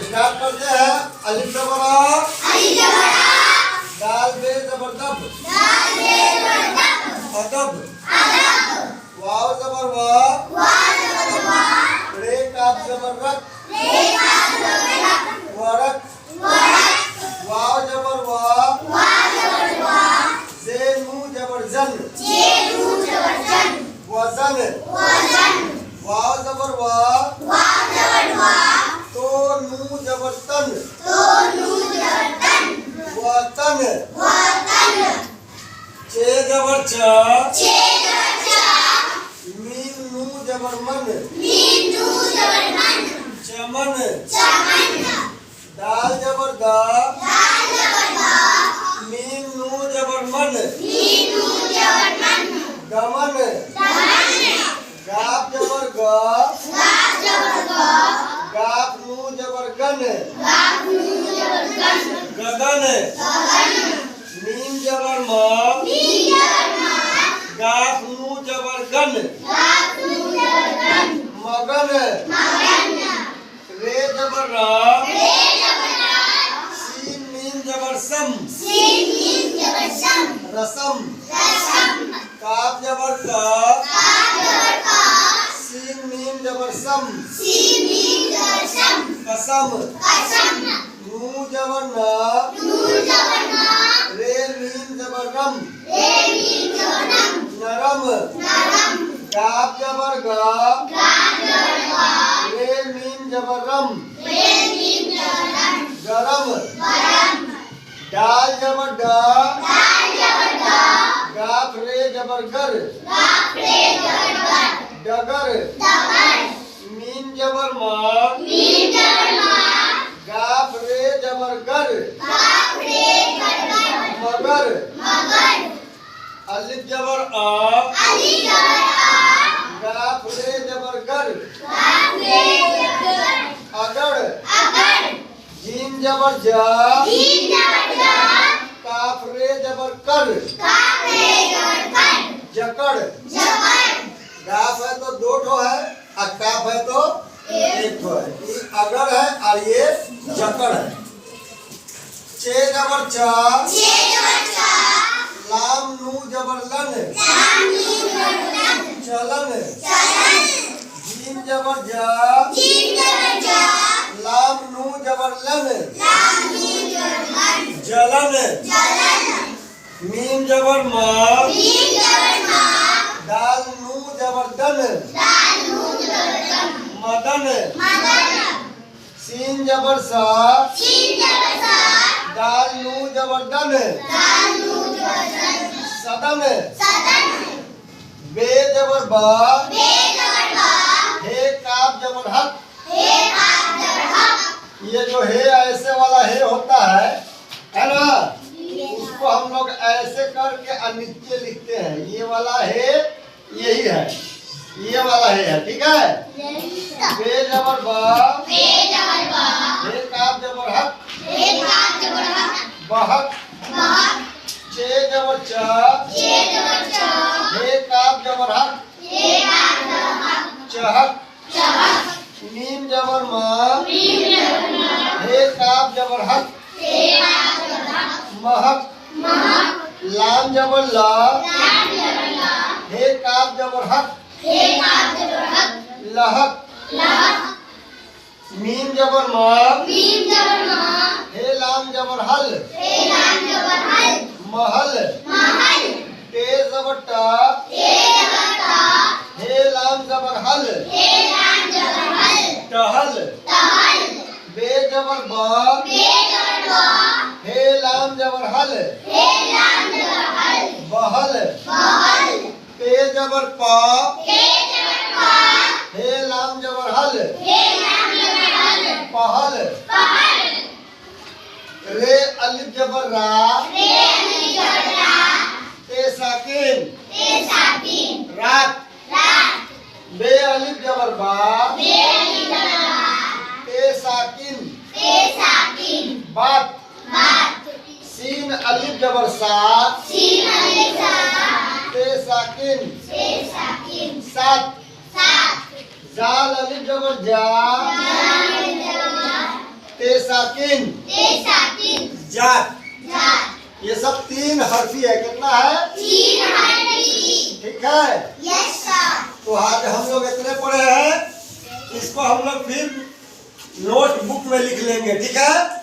Start करते हैं। अलिफ जबर आ, दाल बे जबर दब, अदब, वाव जबर वा, रे काफ जबर रक, वरक, वाव जबर वा, जे नू जबर जन, वजन, वाव जबर वा, तो नू जबर तन, वतन, चे जबर चा, मीम नू जबर मन, चमन, दाल जबर दा, मीम नू जबर मन, दमन, गाफ जबर गा, गाफ नू जबर गन, गगन, मीम जबर मा, गाफ नू जबर गन, मगन, रे जबर रा, सीन मीम जबर सम, रसम, काफ जबर का, सीन मीम जबर सम, कसम, नू जबर ना, रे मीम जबर रम, नरम, गाफ जबर गा, रे मीम जबर रम, गरम, दाल जबर डा, गाफ रे जबर गर, डगर, मीम जबर मा, गाफ रे जबर गर, मगर, अलिफ जबर आ, गाफ रे जबर गर, अगड़, जीम जबर जा, काफ रे जबर कर, जकड़, गाफ है तो दो ठो है और काफ है तो एक ठो है। ये अगड़ है और ये जकड़ है। चे जबर चा, लाम नू जबर लन, चलन, जीम जबर जा, लाम नू जबर लन, जलन, मीम जबर मा, दाल नू जबर दन, मदन, सीन जबर सा, दाल नू जबर दन, सदन, बे जबर बा, हे काफ जबर हक। ये जो हे ऐसे वाला हे होता है ना, उसको हम लोग ऐसे करके नीचे लिखते हैं। ये वाला हे यही है, ये वाला है, ठीक है। बे जबर बा, हे काफ जबर हक, बहक, चे जबर चा, हे काफ जबर हक, चहक, मीम जबर मा, हे काफ जबर हक, महक, लाम जबर ला, हे काफ जबर हक, लहक, मीम जबर मा, हे लाम जबर हल, महल, ते जबर टा, हे लाम जबर हल, टहल, बे जबर बा, हे लाम जबर हल, बहल, पे जबर पा, हे लाम जबर हल, पहल, रे अलिफ जबर रा, ते साकिन, रात, बे अलिफ जबर बा, ते साकिन, बात, सीन अलिफ जबर सा, ते साकिन, सात, जाल अलिफ जबर जा, साकिन, जात, ये सब 3 हर्फी है। कितना है? 3 हर्फी। ठीक है। Yes sir. तो आज हम लोग इतने पढ़े हैं, इसको हम लोग फिर नोटबुक में लिख लेंगे। ठीक है।